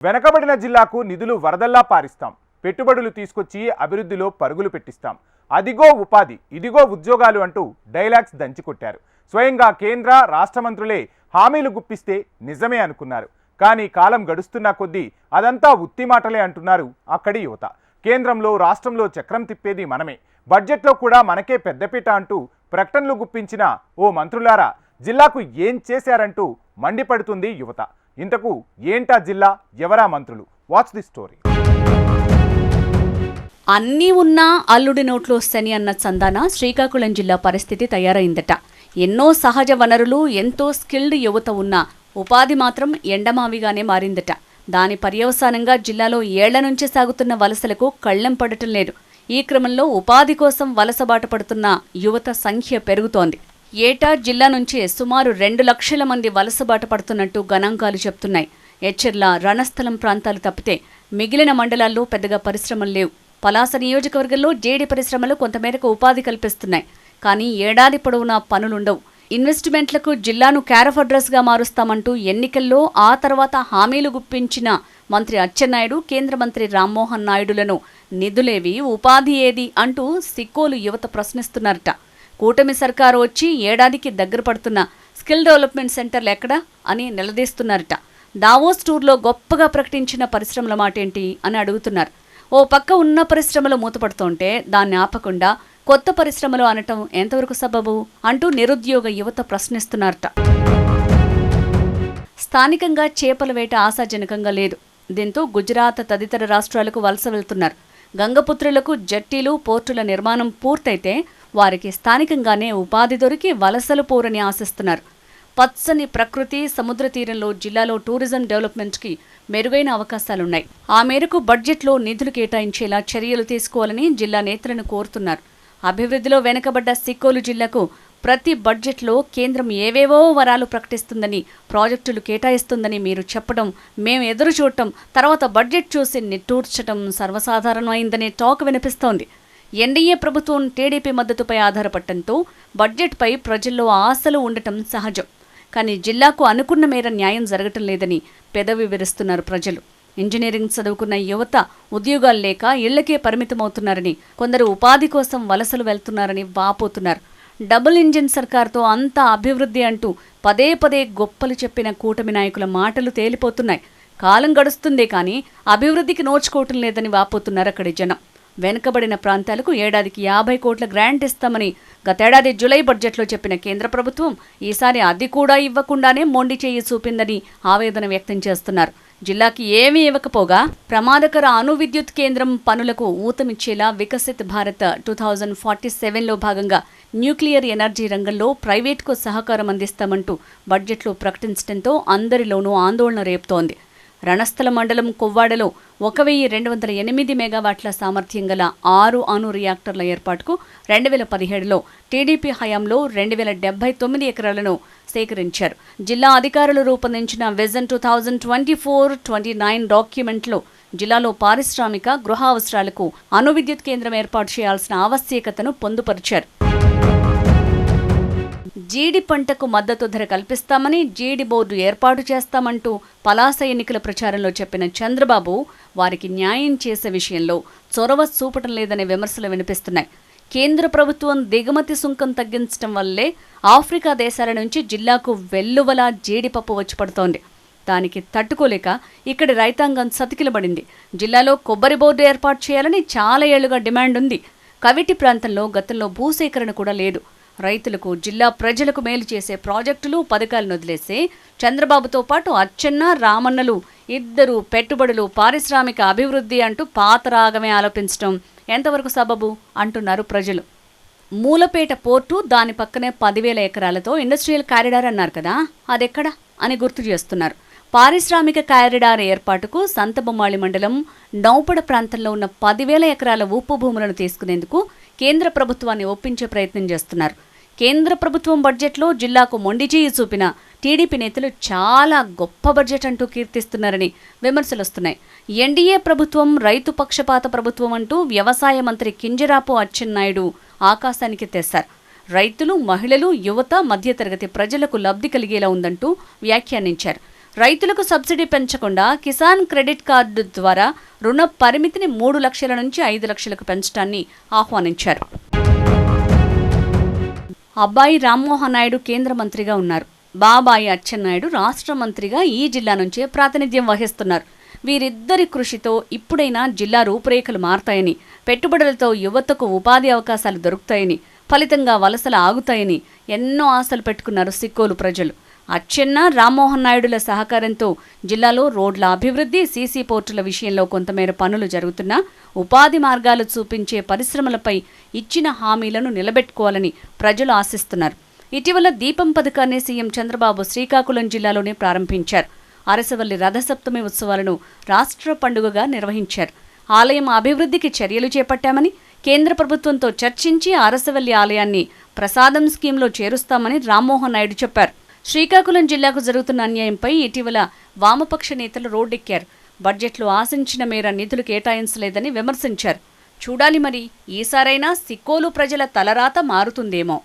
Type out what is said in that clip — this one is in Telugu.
వెనకబడిన జిల్లాకు నిధులు వరదల్లా పారిస్తాం, పెట్టుబడులు తీసుకొచ్చి అభివృద్ధిలో పరుగులు పెట్టిస్తాం, అదిగో ఉపాధి ఇదిగో ఉద్యోగాలు అంటూ డైలాగ్స్ దంచికొట్టారు. స్వయంగా కేంద్ర రాష్ట్ర మంత్రులే హామీలు గుప్పిస్తే నిజమే అనుకున్నారు. కానీ కాలం గడుస్తున్న కొద్దీ అదంతా ఉత్తి మాటలే అంటున్నారు అక్కడి యువత. కేంద్రంలో రాష్ట్రంలో చక్రం తిప్పేది మనమే, బడ్జెట్లో కూడా మనకే పెద్దపీట అంటూ ప్రకటనలు గుప్పించిన ఓ మంత్రులారా జిల్లాకు ఏం చేశారంటూ మండిపడుతుంది యువత. ఇంతకు ఏంటా జిల్లా, ఎవరా మంత్రులు? Watch the story. అన్నీ ఉన్నా అల్లుడి నోట్లో శని అన్న చందాన శ్రీకాకుళం జిల్లా పరిస్థితి తయారైందట. ఎన్నో సహజ వనరులు, ఎంతో స్కిల్డ్ యువత ఉన్నా ఉపాధి మాత్రం ఎండమావిగానే మారిందట. దాని పర్యవసానంగా జిల్లాలో ఏళ్ల నుంచి సాగుతున్న వలసలకు కళ్లెం పడటం లేదు. ఈ క్రమంలో ఉపాధి కోసం వలసబాట పడుతున్న యువత సంఖ్య పెరుగుతోంది. ఏటా జిల్లా నుంచి సుమారు 2 లక్షల మంది వలసబాట పడుతున్నట్టు గణాంకాలు చెప్తున్నాయి. ఎచ్చెర్ల, రణస్థలం ప్రాంతాలు తప్పితే మిగిలిన మండలాల్లో పెద్దగా పరిశ్రమలు లేవు. పలాస నియోజకవర్గంలో జేడీ పరిశ్రమలు కొంతమేరకు ఉపాధి కల్పిస్తున్నాయి. కానీ ఏడాది పొడవునా పనులుండవు. ఇన్వెస్ట్మెంట్లకు జిల్లాను క్యారఫ్ అడ్రస్గా మారుస్తామంటూ ఎన్నికల్లో ఆ తర్వాత హామీలు గుప్పించిన మంత్రి అచ్చెన్నాయుడు, కేంద్ర మంత్రి రామ్మోహన్ నాయుడులను నిధులేవి, ఉపాధి ఏది అంటూ సిక్కోలు యువత ప్రశ్నిస్తున్నారట. కూటమి సర్కారు వచ్చి ఏడాదికి దగ్గర పడుతున్న స్కిల్ డెవలప్మెంట్ సెంటర్లు ఎక్కడా అని నిలదీస్తున్నారట. దావోస్ టూర్లో గొప్పగా ప్రకటించిన పరిశ్రమల మాటేంటి అని అడుగుతున్నారు. ఓ పక్క ఉన్న పరిశ్రమలు మూతపడుతుంటే దాన్ని ఆపకుండా కొత్త పరిశ్రమలు అనటం ఎంతవరకు సబబు అంటూ నిరుద్యోగ యువత ప్రశ్నిస్తున్నారట. స్థానికంగా చేపల వేట ఆశాజనకంగా లేదు. దీంతో గుజరాత్ తదితర రాష్ట్రాలకు వలస వెళ్తున్నారు. గంగపుత్రులకు జట్టీలు, పోర్టుల నిర్మాణం పూర్తయితే వారికి స్థానికంగానే ఉపాధి దొరికి వలసలు పోరని ఆశిస్తున్నారు. పచ్చని ప్రకృతి, సముద్ర తీరంలో జిల్లాలో టూరిజం డెవలప్మెంట్కి మెరుగైన అవకాశాలున్నాయి. ఆ మేరకు బడ్జెట్లో నిధులు కేటాయించేలా చర్యలు తీసుకోవాలని జిల్లా నేతలను కోరుతున్నారు. అభివృద్ధిలో వెనుకబడ్డ సిక్కోలు జిల్లాకు ప్రతి బడ్జెట్లో కేంద్రం ఏవేవో వరాలు ప్రకటిస్తుందని, ప్రాజెక్టులు కేటాయిస్తుందని మీరు చెప్పడం, మేము ఎదురు చూడటం, తర్వాత బడ్జెట్ చూసి నిట్టూర్చటం సర్వసాధారణమైందనే టాక్ వినిపిస్తోంది. ఎన్డీఏ ప్రభుత్వం టీడీపీ మద్దతుపై ఆధారపడటంతో బడ్జెట్పై ప్రజల్లో ఆశలు ఉండటం సహజం. కానీ జిల్లాకు అనుకున్న మేర న్యాయం జరగటం లేదని పెదవి విరుస్తున్నారు ప్రజలు. ఇంజనీరింగ్ చదువుకున్న యువత ఉద్యోగాలు లేక ఇళ్లకే పరిమితమవుతున్నారని, కొందరు ఉపాధి కోసం వలసలు వెళ్తున్నారని వాపోతున్నారు. డబుల్ ఇంజిన్ సర్కార్తో అంతా అభివృద్ధి అంటూ పదే పదే గొప్పలు చెప్పిన కూటమి నాయకుల మాటలు తేలిపోతున్నాయి. కాలం గడుస్తుందే కానీ అభివృద్ధికి నోచుకోవటం లేదని వాపోతున్నారు అక్కడి జనం. వెనుకబడిన ప్రాంతాలకు ఏడాదికి 50 కోట్ల గ్రాంట్ ఇస్తామని గతేడాది జూలై బడ్జెట్లో చెప్పిన కేంద్ర ప్రభుత్వం ఈసారి అది కూడా ఇవ్వకుండానే మొండి చేయి చూపిందని ఆవేదన వ్యక్తం చేస్తున్నారు. జిల్లాకి ఏమీ ఇవ్వకపోగా ప్రమాదకర అణు విద్యుత్ కేంద్రం పనులకు ఊతమిచ్చేలా వికసిత్ భారత్ 2047లో భాగంగా న్యూక్లియర్ ఎనర్జీ రంగంలో ప్రైవేట్కు సహకారం అందిస్తామంటూ బడ్జెట్లో ప్రకటించడంతో అందరిలోనూ ఆందోళన రేపుతోంది. రణస్థల మండలం కొవ్వాడలో 1208 మెగావాట్ల సామర్థ్యం గల 6 అణు రియాక్టర్ల ఏర్పాటుకు 2017లో టీడీపీ హయాంలో 2079 ఎకరాలను సేకరించారు. జిల్లా అధికారులు రూపొందించిన విజన్ 2024-29 డాక్యుమెంట్లో జిల్లాలో పారిశ్రామిక, గృహ అవసరాలకు అణు విద్యుత్ కేంద్రం ఏర్పాటు చేయాల్సిన ఆవశ్యకతను పొందుపరిచారు. జీడి పంటకు మద్దతు ధర కల్పిస్తామని, జీడి బోర్డు ఏర్పాటు చేస్తామంటూ పలాస ఎన్నికల ప్రచారంలో చెప్పిన చంద్రబాబు వారికి న్యాయం చేసే విషయంలో చొరవ చూపటం లేదనే విమర్శలు వినిపిస్తున్నాయి. కేంద్ర ప్రభుత్వం దిగుమతి సుంకం తగ్గించడం వల్లే ఆఫ్రికా దేశాల నుంచి జిల్లాకు వెల్లువలా జీడిపప్పు వచ్చి పడుతోంది. దానికి తట్టుకోలేక ఇక్కడి రైతాంగం సతికిలబడింది. జిల్లాలో కొబ్బరి బోర్డు ఏర్పాటు చేయాలని చాలా ఏళ్లుగా డిమాండ్ ఉంది. కవిటి ప్రాంతంలో గతంలో భూసేకరణ కూడా లేదు. రైతులకు, జిల్లా ప్రజలకు మేలు చేసే ప్రాజెక్టులు, పథకాలను వదిలేసి చంద్రబాబుతో పాటు అచ్చెన్న, రామన్నలు ఇద్దరు పెట్టుబడులు, పారిశ్రామిక అభివృద్ధి అంటూ పాత రాగమే ఆలోపించడం ఎంతవరకు సబబు అంటున్నారు ప్రజలు. మూలపేట పోర్టు, దాని పక్కనే 10,000 ఎకరాలతో ఇండస్ట్రియల్ కారిడార్ అన్నారు కదా, అదెక్కడా అని గుర్తు చేస్తున్నారు. పారిశ్రామిక కారిడార్ ఏర్పాటుకు సంతబొమ్మాళి మండలం నౌపడ ప్రాంతంలో ఉన్న 10,000 ఎకరాల ఉప్పు భూములను తీసుకునేందుకు కేంద్ర ప్రభుత్వాన్ని ఒప్పించే ప్రయత్నం చేస్తున్నారు. కేంద్ర ప్రభుత్వం బడ్జెట్లో జిల్లాకు మొండిచేయి చూపిన టీడీపీ నేతలు చాలా గొప్ప బడ్జెట్ అంటూ కీర్తిస్తున్నారని విమర్శలు వస్తున్నాయి. ఎన్డీఏ ప్రభుత్వం రైతు పక్షపాత ప్రభుత్వం అంటూ వ్యవసాయ మంత్రి కింజరాపు అచ్చెన్నాయుడు ఆకాశానికి తెస్తారు. రైతులు, మహిళలు, యువత, మధ్యతరగతి ప్రజలకు లబ్ధి కలిగేలా ఉందంటూ వ్యాఖ్యానించారు. రైతులకు సబ్సిడీ పెంచకుండా కిసాన్ క్రెడిట్ కార్డు ద్వారా రుణ పరిమితిని 3 లక్షల నుంచి 5 లక్షలకు పెంచడాన్ని ఆహ్వానించారు. అబ్బాయి రామ్మోహన్ నాయుడు కేంద్ర మంత్రిగా ఉన్నారు. బాబాయి అచ్చెన్నాయుడు రాష్ట్ర మంత్రిగా ఈ జిల్లా నుంచే ప్రాతినిధ్యం వహిస్తున్నారు. వీరిద్దరి కృషితో ఇప్పుడైనా జిల్లా రూపురేఖలు మారతాయని, పెట్టుబడులతో యువతకు ఉపాధి అవకాశాలు దొరుకుతాయని, ఫలితంగా వలసలు ఆగుతాయని ఎన్నో ఆశలు పెట్టుకున్నారు సిక్కోలు ప్రజలు. అచ్చెన్న, రామ్మోహన్ నాయుడుల సహకారంతో జిల్లాలో రోడ్ల అభివృద్ధి, సీసీ పోర్టుల విషయంలో కొంతమేర పనులు జరుగుతున్నా ఉపాధి మార్గాలు చూపించే పరిశ్రమలపై ఇచ్చిన హామీలను నిలబెట్టుకోవాలని ప్రజలు ఆశిస్తున్నారు. ఇటీవల దీపం పథకాన్ని సీఎం చంద్రబాబు శ్రీకాకుళం జిల్లాలోనే ప్రారంభించారు. అరసవల్లి రథసప్తమి ఉత్సవాలను రాష్ట్ర పండుగగా నిర్వహించారు. ఆలయం అభివృద్ధికి చర్యలు చేపట్టామని, కేంద్ర ప్రభుత్వంతో చర్చించి అరసవల్లి ఆలయాన్ని ప్రసాదం స్కీమ్లో చేరుస్తామని రామ్మోహన్ నాయుడు చెప్పారు. శ్రీకాకుళం జిల్లాకు జరుగుతున్న అన్యాయంపై ఇటీవల వామపక్ష నేతలు రోడ్డెక్కారు. బడ్జెట్లో ఆశించిన మేర నిధులు కేటాయించలేదని విమర్శించారు. చూడాలి మరి ఈసారైనా సిక్కోలు ప్రజల తలరాత మారుతుందేమో.